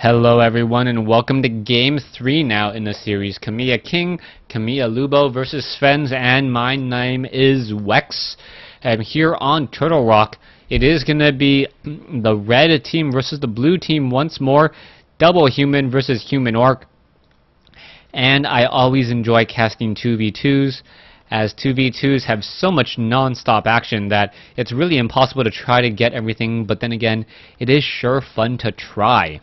Hello everyone and welcome to Game 3 now in the series. Kamiya King, Kamiya Lubo versus Sven's, and my name is Wex. And here on Turtle Rock, it is going to be the red team versus the blue team once more. Double human versus human orc. And I always enjoy casting 2v2s, as 2v2s have so much non-stop action that it's really impossible to try to get everything, but then again, it is sure fun to try.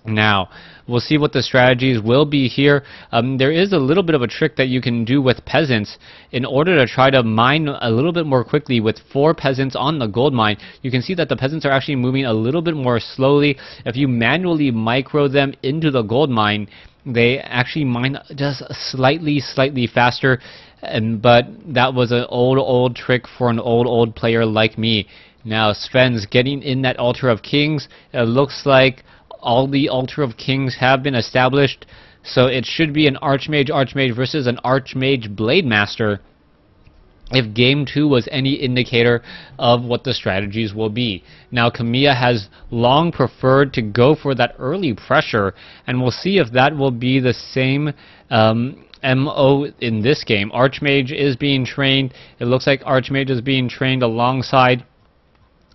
Now, we'll see what the strategies will be here. There is a little bit of a trick that you can do with peasants in order to try to mine a little bit more quickly. With 4 peasants on the gold mine, you can see that the peasants are actually moving a little bit more slowly. If you manually micro them into the gold mine, they actually mine just slightly faster. But that was an old trick for an old player like me. Now, Sven's getting in that Altar of Kings. It looks like all the Altar of Kings have been established, so it should be an Archmage versus an Archmage Blade Master, if Game 2 was any indicator of what the strategies will be. Now, Kamiya has long preferred to go for that early pressure, and we'll see if that will be the same MO in this game. Archmage is being trained. It looks like Archmage is being trained alongside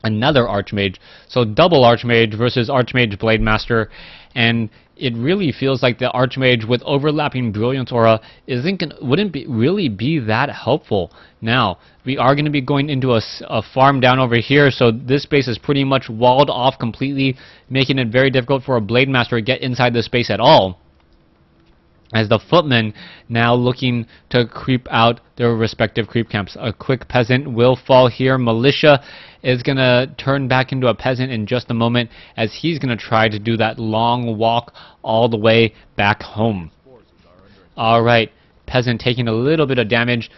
another Archmage, so double Archmage versus Archmage Blade Master, and it really feels like the Archmage with overlapping Brilliance Aura wouldn't really be that helpful. Now, we are going to be going into a farm down over here, so this space is pretty much walled off completely, making it very difficult for a Blade Master to get inside this space at all, as the footmen now looking to creep out their respective creep camps. A quick peasant will fall here. Militia is going to turn back into a peasant in just a moment, as he's going to try to do that long walk all the way back home. Alright, peasant taking a little bit of damage.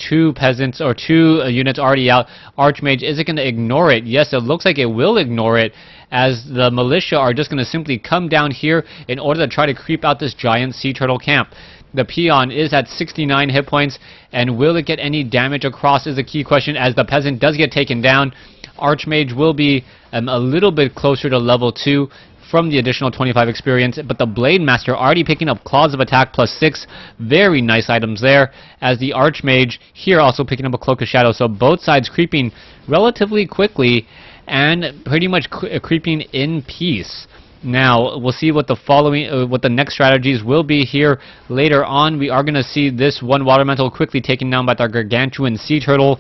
2 peasants, or 2 units already out. Archmage, is it going to ignore it? Yes, it looks like it will ignore it, as the militia are just going to simply come down here in order to try to creep out this giant sea turtle camp. The peon is at 69 hit points, and will it get any damage across is a key question, as the peasant does get taken down. Archmage will be a little bit closer to level 2 from the additional 25 experience, but the Blade Master already picking up Claws of Attack +6, very nice items there, as the Archmage here also picking up a Cloak of Shadow, so both sides creeping relatively quickly and pretty much creeping in peace. Now, we'll see what the next strategies will be here later on. We are going to see this one Water Elemental quickly taken down by the Gargantuan Sea Turtle,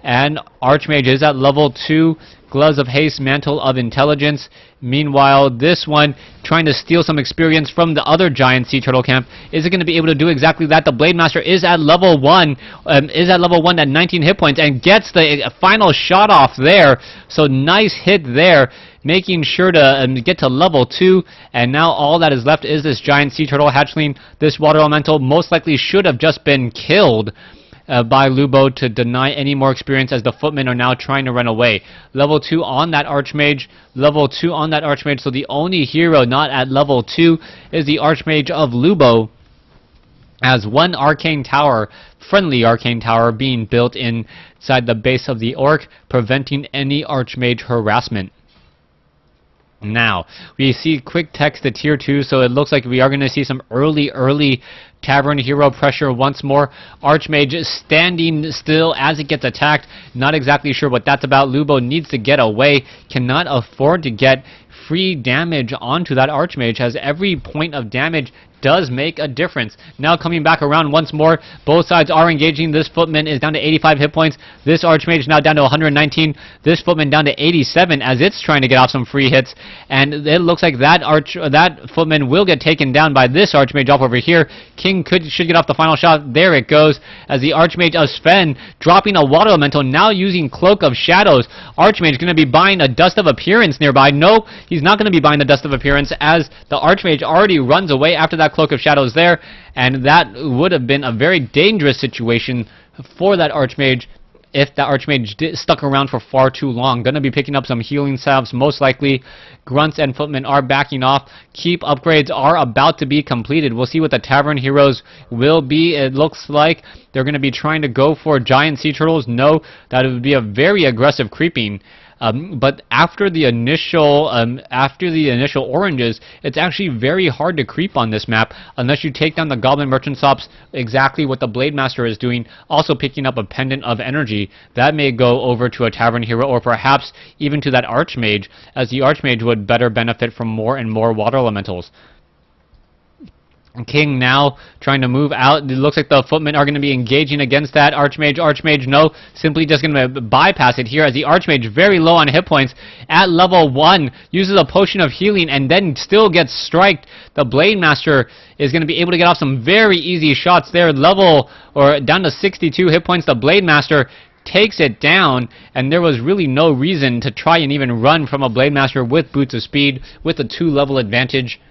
and Archmage is at level 2, Gloves of Haste, Mantle of Intelligence. Meanwhile, this one trying to steal some experience from the other giant sea turtle camp. Is it going to be able to do exactly that? The Blade Master is at level 1, at 19 hit points, and gets the final shot off there. So nice hit there, making sure to get to level 2, and now all that is left is this giant sea turtle hatchling. This water elemental most likely should have just been killed by Lubo to deny any more experience, as the footmen are now trying to run away. Level 2 on that Archmage, so the only hero not at level 2 is the Archmage of Lubo, as one arcane tower, friendly arcane tower, being built inside the base of the orc, preventing any Archmage harassment. Now, we see quick text to tier 2, so it looks like we are going to see some early Tavern Hero pressure once more. Archmage standing still as it gets attacked. Not exactly sure what that's about. Lubo needs to get away. Cannot afford to get free damage onto that Archmage, as every point of damage does make a difference. Now coming back around once more, both sides are engaging. This footman is down to 85 hit points. This Archmage now down to 119. This footman down to 87 as it's trying to get off some free hits. And it looks like that footman will get taken down by this Archmage off over here. King should get off the final shot. There it goes, as the Archmage of Sven dropping a Water Elemental, now using Cloak of Shadows. Archmage going to be buying a Dust of Appearance nearby. No, he's not going to be buying the Dust of Appearance, as the Archmage already runs away after that Cloak of Shadows there, and that would have been a very dangerous situation for that Archmage if that Archmage stuck around for far too long. Gonna be picking up some healing salves, most likely. Grunts and footmen are backing off. Keep upgrades are about to be completed. We'll see what the Tavern Heroes will be. It looks like they're going to be trying to go for giant sea turtles. No, that would be a very aggressive creeping. But after the initial oranges, it's actually very hard to creep on this map unless you take down the Goblin Merchant Stops, exactly what the Blade Master is doing, also picking up a Pendant of Energy. That may go over to a Tavern Hero, or perhaps even to that Archmage, as the Archmage would better benefit from more and more Water Elementals. King now trying to move out. It looks like the footmen are going to be engaging against that Archmage. Archmage, no, simply just going to bypass it here, as the Archmage, very low on hit points at level 1, uses a potion of healing and then still gets striked. The Blade Master is going to be able to get off some very easy shots there. Level, or down to 62 hit points. The Blade Master takes it down, and there was really no reason to try and even run from a Blade Master with Boots of Speed, with a 2-level advantage.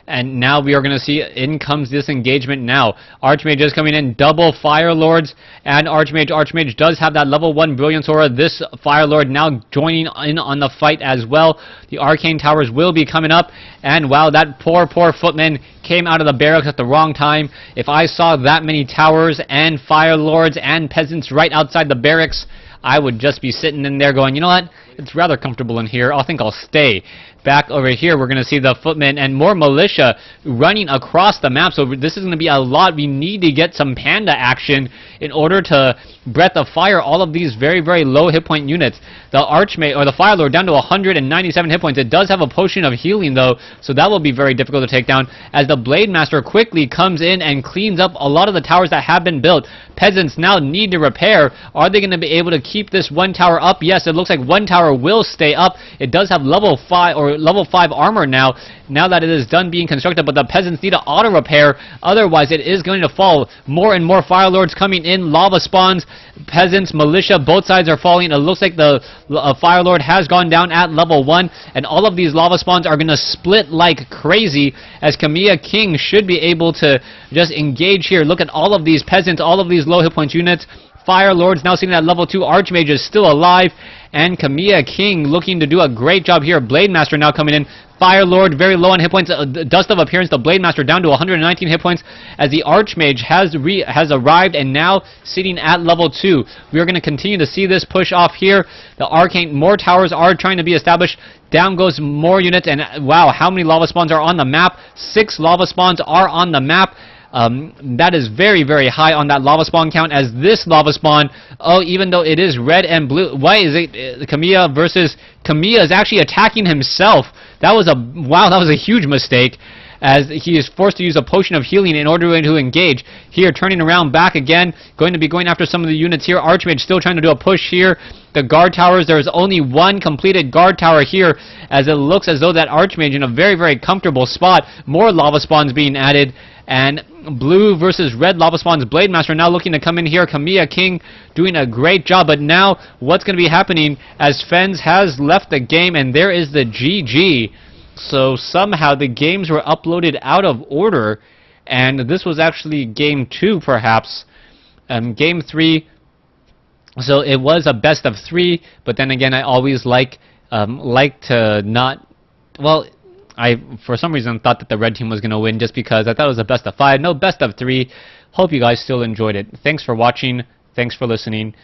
And now we are going to see, in comes this engagement now. Archmage is coming in, double Fire Lords, and Archmage. Archmage does have that level 1 Brilliance Aura. This Fire Lord now joining in on the fight as well. The Arcane Towers will be coming up, and wow, that poor footman came out of the barracks at the wrong time. If I saw that many towers and Fire Lords and peasants right outside the barracks, I would just be sitting in there going, you know what, it's rather comfortable in here, I think I'll stay. Back over here, we're going to see the footmen and more militia running across the map, so this is going to be a lot. We need to get some panda action in order to Breath of Fire all of these very, very low hit point units. The Archmage, or the Fire Lord, down to 197 hit points. It does have a potion of healing, though, so that will be very difficult to take down, as the Blade Master quickly comes in and cleans up a lot of the towers that have been built. Peasants now need to repair. Are they going to be able to keep this one tower up? Yes, it looks like one tower will stay up. It does have level 5 or level 5 armor now that it is done being constructed, but the peasants need to auto repair, otherwise it is going to fall. More and more Fire Lords coming in, lava spawns, peasants, militia, both sides are falling. It looks like the Fire Lord has gone down at level 1, and all of these lava spawns are going to split like crazy, as Kamiya King should be able to just engage here. Look at all of these peasants, all of these low hit points units. Fire Lords now sitting at level 2. Archmage is still alive, and Kamiya King looking to do a great job here. Blade Master now coming in. Fire Lord very low on hit points. Dust of Appearance, the Blade Master down to 119 hit points, as the Archmage has arrived and now sitting at level 2. We are going to continue to see this push off here. The Arcane, more towers are trying to be established. Down goes more units, and wow, how many lava spawns are on the map? 6 lava spawns are on the map. That is very, very high on that lava spawn count, as this lava spawn, oh, even though it is red and blue, why is it Kamiya versus Kamiya is actually attacking himself? That was a huge mistake, as he is forced to use a potion of healing in order to engage. Here, turning around back again, going to be going after some of the units here. Archmage still trying to do a push here. The guard towers, there is only one completed guard tower here, as it looks as though that Archmage in a very, very comfortable spot. More lava spawns being added, and blue versus red lava spawns. Blade Master now looking to come in here. Kamiya King doing a great job, but now what's going to be happening, as Fens has left the game, and there is the GG. So somehow the games were uploaded out of order, and this was actually game 2 perhaps. Game 3, so it was a best of 3, but then again, I always like to not, well, I for some reason thought that the red team was going to win, just because I thought it was a best of 5. No, best of 3. Hope you guys still enjoyed it. Thanks for watching. Thanks for listening.